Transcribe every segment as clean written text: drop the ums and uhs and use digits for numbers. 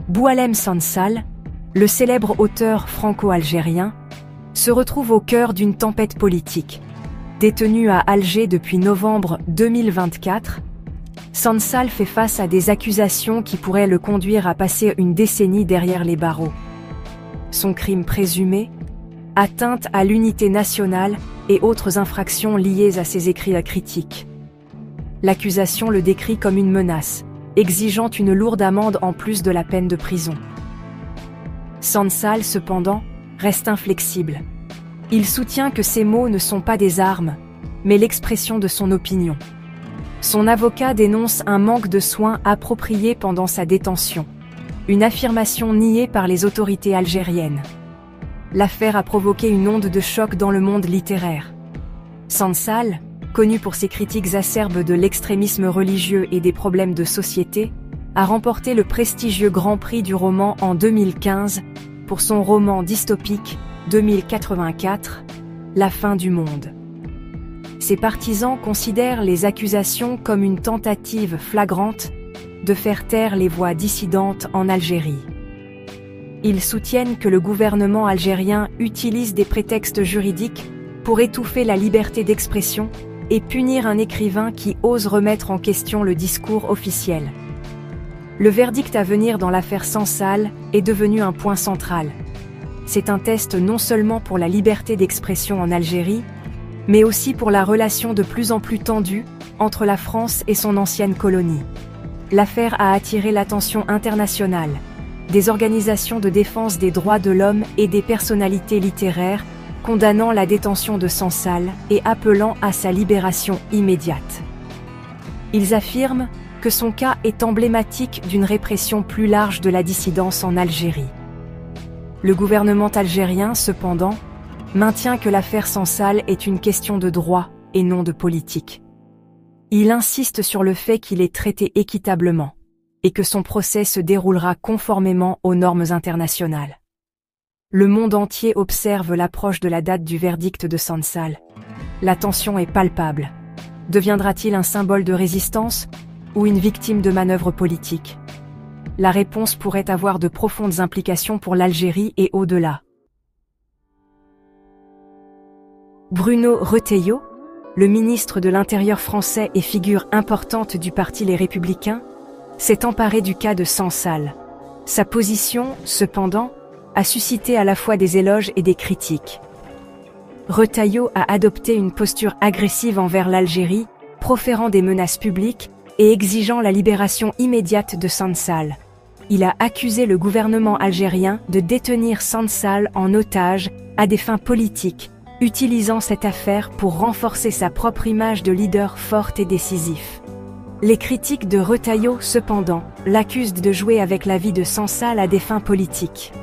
Boualem Sansal, le célèbre auteur franco-algérien, se retrouve au cœur d'une tempête politique. Détenu à Alger depuis novembre 2024, Sansal fait face à des accusations qui pourraient le conduire à passer une décennie derrière les barreaux. Son crime présumé, atteinte à l'unité nationale et autres infractions liées à ses écrits critiques. L'accusation le décrit comme une menace, exigeant une lourde amende en plus de la peine de prison. Sansal, cependant, reste inflexible. Il soutient que ces mots ne sont pas des armes, mais l'expression de son opinion. Son avocat dénonce un manque de soins appropriés pendant sa détention, une affirmation niée par les autorités algériennes. L'affaire a provoqué une onde de choc dans le monde littéraire. Sansal, connu pour ses critiques acerbes de l'extrémisme religieux et des problèmes de société, a remporté le prestigieux Grand Prix du roman en 2015 pour son roman dystopique 2084, La fin du monde. Ses partisans considèrent les accusations comme une tentative flagrante de faire taire les voix dissidentes en Algérie. Ils soutiennent que le gouvernement algérien utilise des prétextes juridiques pour étouffer la liberté d'expression et punir un écrivain qui ose remettre en question le discours officiel. Le verdict à venir dans l'affaire Sansal est devenu un point central. C'est un test non seulement pour la liberté d'expression en Algérie, mais aussi pour la relation de plus en plus tendue entre la France et son ancienne colonie. L'affaire a attiré l'attention internationale, des organisations de défense des droits de l'homme et des personnalités littéraires, condamnant la détention de Sansal et appelant à sa libération immédiate. Ils affirment que son cas est emblématique d'une répression plus large de la dissidence en Algérie. Le gouvernement algérien, cependant, maintient que l'affaire Sansal est une question de droit et non de politique. Il insiste sur le fait qu'il est traité équitablement et que son procès se déroulera conformément aux normes internationales. Le monde entier observe l'approche de la date du verdict de Sansal. La tension est palpable. Deviendra-t-il un symbole de résistance ou une victime de manœuvres politiques? La réponse pourrait avoir de profondes implications pour l'Algérie et au-delà. Bruno Retailleau, le ministre de l'Intérieur français et figure importante du parti Les Républicains, s'est emparé du cas de Sansal. Sa position, cependant, a suscité à la fois des éloges et des critiques. Retailleau a adopté une posture agressive envers l'Algérie, proférant des menaces publiques et exigeant la libération immédiate de Sansal. Il a accusé le gouvernement algérien de détenir Sansal en otage à des fins politiques, utilisant cette affaire pour renforcer sa propre image de leader fort et décisif. Les critiques de Retailleau, cependant, l'accusent de jouer avec la vie de Sansal à des fins politiques.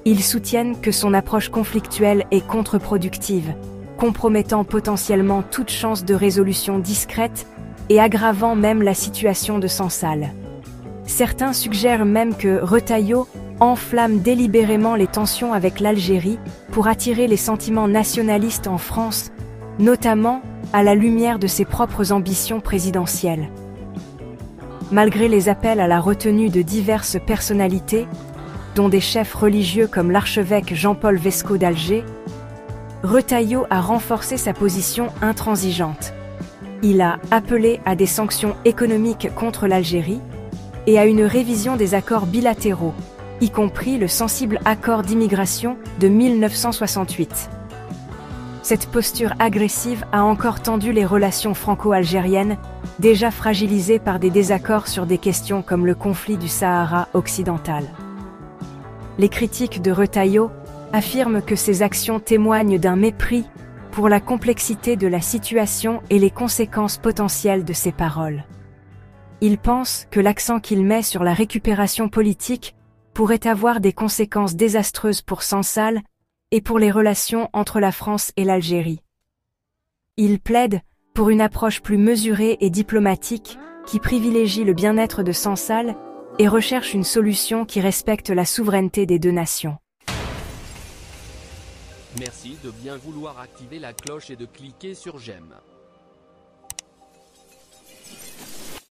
Ils soutiennent que son approche conflictuelle est contre-productive, compromettant potentiellement toute chance de résolution discrète et aggravant même la situation de Sansal. Certains suggèrent même que Retailleau enflamme délibérément les tensions avec l'Algérie pour attirer les sentiments nationalistes en France, notamment à la lumière de ses propres ambitions présidentielles. Malgré les appels à la retenue de diverses personnalités, dont des chefs religieux comme l'archevêque Jean-Paul Vesco d'Alger, Retailleau a renforcé sa position intransigeante. Il a appelé à des sanctions économiques contre l'Algérie et à une révision des accords bilatéraux, y compris le sensible accord d'immigration de 1968. Cette posture agressive a encore tendu les relations franco-algériennes, déjà fragilisées par des désaccords sur des questions comme le conflit du Sahara occidental. Les critiques de Retailleau affirment que ces actions témoignent d'un mépris pour la complexité de la situation et les conséquences potentielles de ses paroles. Ils pensent que l'accent qu'il met sur la récupération politique pourrait avoir des conséquences désastreuses pour Sansal et pour les relations entre la France et l'Algérie. Ils plaident pour une approche plus mesurée et diplomatique qui privilégie le bien-être de Sansal et recherche une solution qui respecte la souveraineté des deux nations. Merci de bien vouloir activer la cloche et de cliquer sur j'aime.